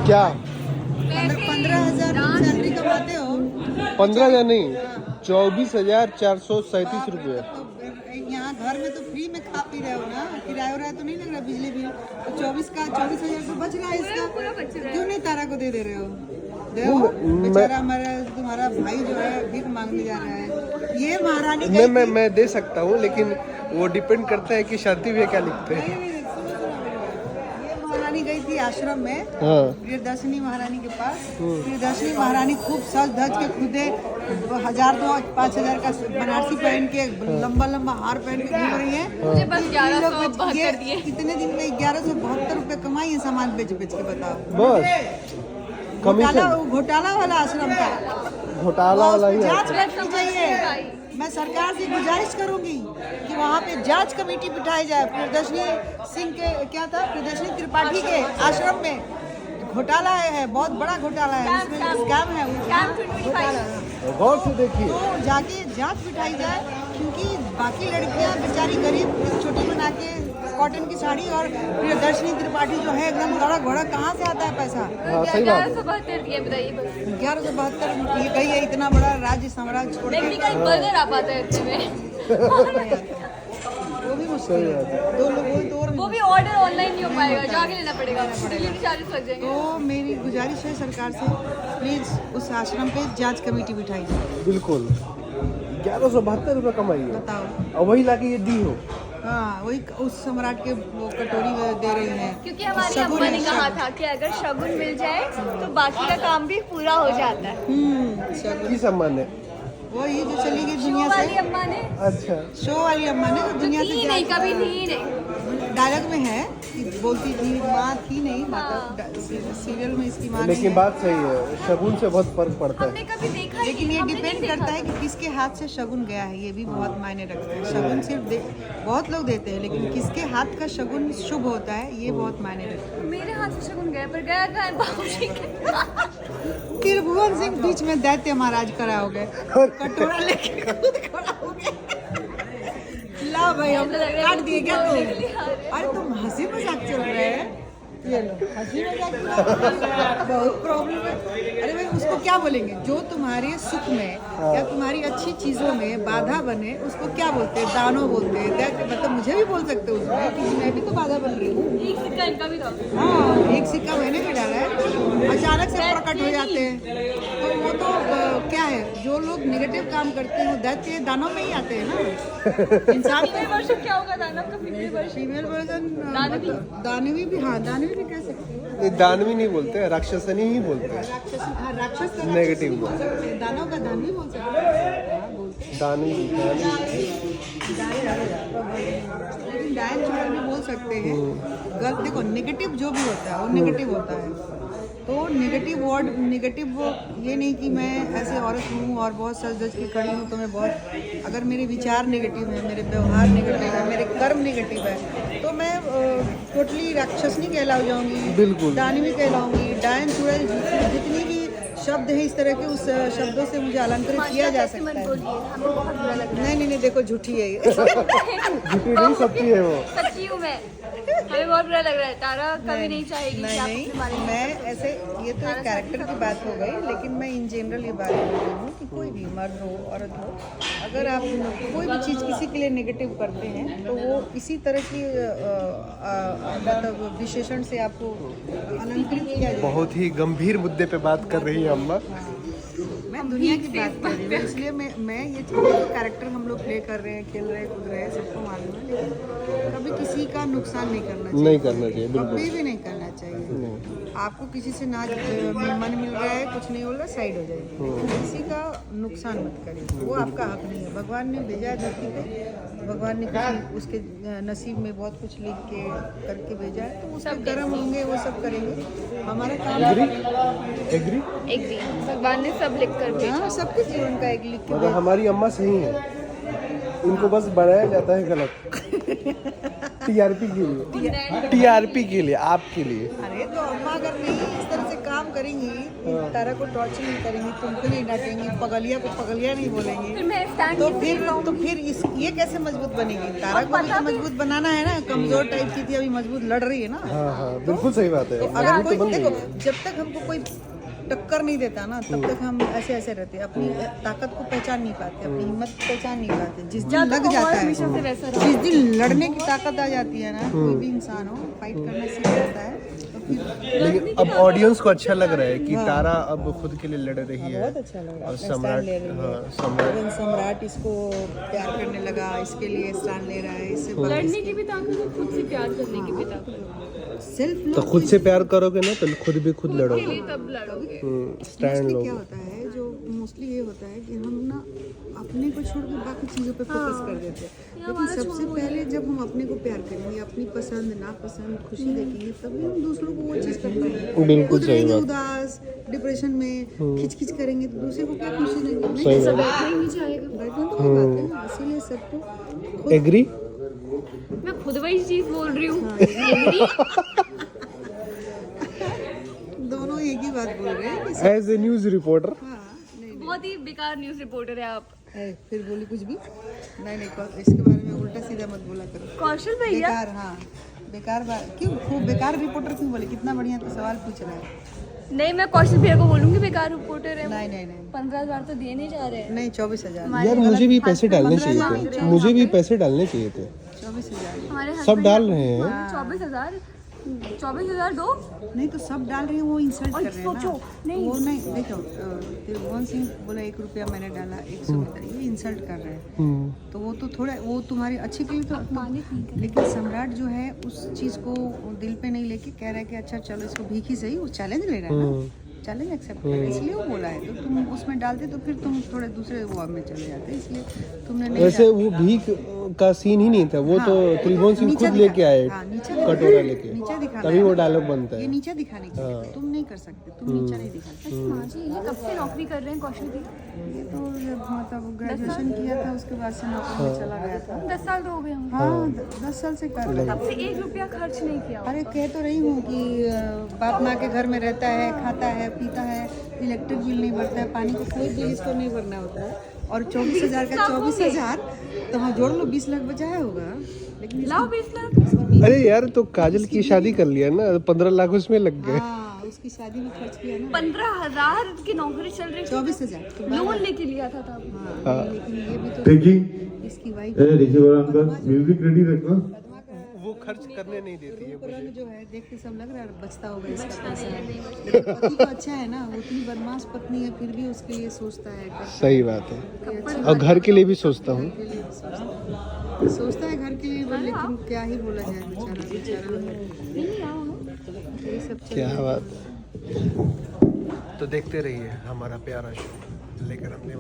क्या 15,000 सैलरी कमाते हो? 15,000 नहीं, 24,437 रुपये। तो यहाँ घर में तो फ्री में खा पी रहे हो ना, किराया उराया तो नहीं लग रहा बिजली बिल? तो 24,000 तो बच रहा है इसका, क्यों नहीं तारा को दे रहे हो? दो बेचारा हमारा तुम्हारा भाई जो है भीख मांगने जा रहा है। ये महारानी मैं दे सकता हूँ, लेकिन वो डिपेंड करता है कि शांति भैया क्या लिखते हैं। ये महारानी गई थी आश्रम में, हाँ। प्रियदर्शनी महारानी के पास। प्रियदर्शनी महारानी खूब सज धज के खुदे 1,000 तो 5,000 का बनारसी पहन के लंबा हार पहन के घूम रही है। मुझे बस 1172 दिए। कितने दिन में 1172 रुपए कमाई है सामान बेच बेच के, बताओ। बस घोटाला वाला आश्रम था, घोटाला वाला ही जांच बैठनी चाहिए। मैं सरकार से गुजारिश करूंगी कि वहाँ पे जांच कमेटी बिठाई जाए। प्रियदर्शनी सिंह के क्या था, प्रियदर्शनी त्रिपाठी के आश्रम में घोटाला है, बहुत बड़ा घोटाला है, इसमें स्कैम है, घोटाला है। गौर से देखिए, तो जाके जांच बिठाई जाए, क्योंकि बाकी लड़कियां बेचारी गरीब छोटी बना के कॉटन की साड़ी, और प्रियदर्शनी त्रिपाठी जो है एकदम बड़ा घोड़ा, कहाँ से आता है पैसा? हाँ सही बात है। 1172 दिए, बताइए बस। 1172 ये कही है, इतना बड़ा राज्य साम्राज्य छोड़ देखने के का एक बर्गर आ पाता है इतने में। वो भी मुश्किल है। दो लोग वो भी ऑर्डर ऑनलाइन नहीं हो पाएगा, जाके लेना पड़ेगा, डिलीवरी चार्जेस लग जाएंगे। तो मेरी गुजारिश है सरकार से, प्लीज उस आश्रम पे जांच कमेटी बिठाई जाए। बिल्कुल 1172 रुपये कमाई है, बताओ। और वही लाके ये दी हो। हाँ, वही उस सम्राट के वो कटोरी में दे रही है। क्योंकि हमारी अम्मा ने कहा था कि अगर शगुन मिल जाए तो बाकी का काम भी पूरा हो जाता है। शगुन की सम्मान है। वो ये जो चली गई शो दुनिया वाली से, अम्मा ने, अच्छा, शो वाली अम्मा ने जो दुनिया से थी नहीं, कभी थी नहीं। डायलॉग में है कि बोलती थी, माँ थी नहीं, सीरियल में इसकी माँ नहीं लेकिन है। बात सही है, शगुन से बहुत फर्क पड़ता हमने है। कभी देखा ही लेकिन नहीं, ये हमने नहीं डिपेंड देखा करता है था। कि किसके हाथ से शगुन गया है, ये भी बहुत मायने रखता है। शगुन सिर्फ बहुत लोग देते हैं, लेकिन किसके हाथ का शगुन शुभ होता है, ये बहुत मायने रखता मेरे हाथ से शगुन गया, पर गया कहाँ है बाबूजी के? है। त्रिभुवन सिंह बीच में दैत्य महाराज खड़ा हो गए, कटोरा लेके खुद खड़ा हो गए। ला भाई, हम काट दिए क्या तुम? अरे तुम हंसी मजाक चल रहे हैं, ये लो हंसी मजाक बहुत प्रॉब्लम है। अरे भाई, उसको क्या बोलेंगे जो तुम्हारे सुख में या तुम्हारी अच्छी चीजों में बाधा बने, उसको क्या बोलते हैं? दानो बोलते हैं। मतलब मुझे भी बोल सकते हो उसमें कि मैं भी तो बाधा बन रही हूँ। एक सिक्का इनका भी था। हाँ, एक सिक्का मैंने भी डाला है, अचानक से प्रकट हो जाते हैं। तो वो तो क्या है, जो लोग नेगेटिव काम करते हैं वो दैत्य दानव में ही आते हैं ना। इंसान फीमेल वर्जन क्या होगा दानव का? फीमेल वर्जन, फीमेल वर्जन दानवी? दानवी भी, हाँ दानवी भी कह सकते हैं। ये दानवी नहीं बोलते, राक्षसनी ही बोलते हैं। राक्षस, हाँ राक्षस का Negative राक्षस बोल सकते हैं, दानव का दानवी बोल सकते हैं। हाँ, बोलते हैं। दानवी लेकिन डायन चुड़ैल भी बोल सकते हैं। गलत देखो, नेगेटिव जो भी होता है वो नेगेटिव होता है। तो नेगेटिव वर्ड, नेगेटिव वो ये नहीं कि मैं ऐसे औरत हूँ और बहुत सज धज के खड़ी हूँ तो मैं बहुत, अगर मेरे विचार नेगेटिव है, मेरे व्यवहार नेगेटिव है, मेरे कर्म नेगेटिव है, तो मैं टोटली राक्षसनी कहला जाऊँगी, बिल्कुल। दानवी कहलाऊँगी। डायन चुड़ैल जितनी भी शब्द है इस तरह के, उस शब्दों से मुझे अलंकृत किया जा सकता है। हमें बहुत बुरा लग रहा नहीं, देखो झूठी है ये। झूठी नहीं, सच्ची है वो। है। सच्ची हूँ मैं, हमें बहुत बुरा लग रहा है। तारा कभी नहीं चाहेगी कि आप नहीं, उसके बारे में। मैं ऐसे, ये तो एक कैरेक्टर की बात हो गई, लेकिन मैं इन जनरल ये बात बोल रही हूँ कि कोई भी मर्द हो औरत हो, अगर आप कोई भी चीज़ किसी के लिए नेगेटिव करते हैं तो वो इसी तरह की मतलब विशेषण से आपको अलंकृत किया जाए। बहुत ही गंभीर मुद्दे पे बात कर रही है अम्मा। मैं दुनिया की बात कर रही हूँ, इसलिए मैं ये चीज़ें तो कैरेक्टर हम लोग प्ले कर रहे हैं, खेल रहे हैं, कूद रहे हैं, सबको मालूम है, लेकिन कभी किसी का नुकसान नहीं करना चाहिए। नहीं करना चाहिए, बिल्कुल कभी भी नहीं करना चाहिए। आपको किसी से ना मन मिल रहा है, कुछ नहीं हो रहा, साइड हो जाइए। किसी का नुकसान मत करिए, वो आपका हक नहीं है। भगवान ने भेजा है धरती पे, भगवान ने कुछ उसके नसीब में बहुत कुछ लिख के करके भेजा है, तो उसके कर्म होंगे, वो सब करेंगे। हमारा काम एग्री। एग्री, भगवान ने सब लिख कर भेजा। हाँ, सबके जीवन का एक लिख के मगर हमारी अम्मा सही है, इनको बस बनाया जाता है गलत। टीआरपी के लिए, टीआरपी के लिए, आपके लिए। अरे तो अम्मा अगर नहीं इस तरह से काम करेंगी, तारा को टॉर्चर नहीं करेंगी, तुमको नहीं डांटेंगी, पगलिया को पगलिया नहीं बोलेंगी, फिर मैं स्टैंड तो फिर ये कैसे मजबूत बनेगी? तारा को भी तो मजबूत बनाना है ना, कमजोर टाइप की थी, अभी मजबूत लड़ रही है ना। हाँ हाँ बिल्कुल सही बात है। तो अगर कोई देखो, जब तक हमको कोई टक्कर नहीं देता ना, तब तक हम ऐसे ऐसे रहते हैं, अपनी ताकत को पहचान नहीं पाते, अपनी हिम्मत पहचान नहीं पाते। जिस दिन लग जाता है, जिस दिन लड़ने की ताकत आ जाती है ना, कोई भी इंसान हो फाइट करना सीख जाता है, तो फिर लेकिन अब ऑडियंस को अच्छा लग रहा है कि तारा अब खुद के लिए लड़ रही है। बहुत अच्छा लग रहा और है। सम्राट, ले रही है, हाँ सम्राट, इवन सम्राट इसको प्यार करने लगा, इसके लिए स्टैंड ले रहा है, इससे लड़ने की भी ताकत है, खुद से प्यार करने की भी ताकत है। सेल्फ तो खुद से प्यार करोगे ना तो खुद भी खुद लड़ोगे। तब लड़ोगे। स्टैंड मोस्टली लो। क्या होता है, जो मोस्टली ये होता है कि हम ना अपने को छोड़ के बाकी चीज़ों पे फोकस कर देते हैं। लेकिन सबसे पहले जब हम अपने को प्यार करेंगे, अपनी पसंद नापसंद खुशी देखेंगे, तभी हम दूसरों को वो चीज़ कर पाएंगे। बिल्कुल खुद सही रहेंगे बात। उदास, डिप्रेशन में खिच करेंगे तो दूसरे को क्या खुशी देंगे? नहीं, सही ऐसा बात। बैठना ही नहीं चाहेगा। बैठना तो वो बात है ना, इसीलिए सबको खुद एग्री? मैं खुद वही चीज बोल रही हूँ। दोनों एक ही बात बोल रहे हैं कि एज ए न्यूज रिपोर्टर हाँ, नहीं बहुत ही बेकार न्यूज रिपोर्टर है आप। है, फिर बोली कुछ भी नहीं, इसके बारे में उल्टा सीधा मत बोला करो। कौशल भैया बेकार, हाँ बेकार बात क्यों? खूब बेकार रिपोर्टर क्यों बोले? कितना बढ़िया तो सवाल पूछ रहा है। नहीं, मैं कौशल भैया को बोलूंगी बेकार रिपोर्टर है। नहीं नहीं नहीं 15,000 तो दिए नहीं जा रहे हैं। नहीं 24,000। यार मुझे भी पैसे डालने चाहिए थे, मुझे भी पैसे डालने चाहिए थे। 24,000 हमारे सब डाल रहे हैं। 24,000 दो। नहीं तो सब डाल रहे हैं, वो इंसल्ट कर रहे हैं सोचो, ना। नहीं। वो नहीं देखो, त्रिभुवन सिंह बोला 1 रुपया मैंने डाला 100 मीटर, ये इंसल्ट कर रहे हैं। तो वो तो थोड़ा वो तुम्हारे अच्छे के लिए तो लेकिन सम्राट जो है उस चीज़ को दिल पे नहीं लेके कह रहा है कि अच्छा चलो इसको भीख ही सही, वो चैलेंज ले रहा है ना, चैलेंज एक्सेप्ट कर रहा है, इसलिए वो बोला है। तो तुम उसमें डालते तो फिर तुम थोड़े दूसरे वो में चले जाते, इसलिए तुमने नहीं वैसे वो भीख का सीन ही नहीं था, वो तो त्रिभुवन सिंह खुद लेके आए कटोरा लेके, नीचे दिखाना तभी है वो ना। डायलॉग बनता ये है। नीचे दिखाने के लिए तुम नहीं कर सकते, तुम नीचे नहीं दिखा सकते। माँ जी, ये कब से नौकरी कर रहे हैं कौशल जी? ये तो जब मतलब ग्रेजुएशन किया था उसके बाद से नौकरी में चला गया था। 10 साल तो हो गए होंगे। हाँ 10 साल से कर रहा है। तब से 1 रुपया खर्च नहीं किया। अरे कह तो रही हूँ कि बाप माँ के घर में रहता है, खाता है, पीता है, इलेक्ट्रिक बिल नहीं भरता है, पानी का कोई बिल इसको नहीं भरना होता है। और 24,000 का 24,000 तो हाँ जोड़ लो, 20 लाख बचाया होगा। लेकिन लाओ 20 लाख। अरे यार तो काजल की शादी कर लिया ना, 15 लाख उसमें लग गए। हाँ उसकी शादी में खर्च किया ना 15,000 की नौकरी चल रही थी। 24,000। लोन लेके लिया था तब। हाँ लेकिन ये भी तो टेकिंग इसकी वाइफ रिसीवर का म्यूजिक रेडी रखना। वो खर्च करने नहीं देती है। रूप रंग जो है देख के सब लग रहा है बचता होगा इसका पैसा। लेकिन पति तो अच्छा है ना, वो इतनी बदमाश पत्नी है फिर भी उसके लिए सोचता है, करता सही बात है, है, अच्छी और घर के लिए भी सोचता हूँ। के लिए सोचता है घर के लिए भी, लेकिन क्या ही बोला जाए, बेचारा ये सब चल क्या रहा है। बात। तो देखते रहिए हमारा प्यारा शो लेकर हमने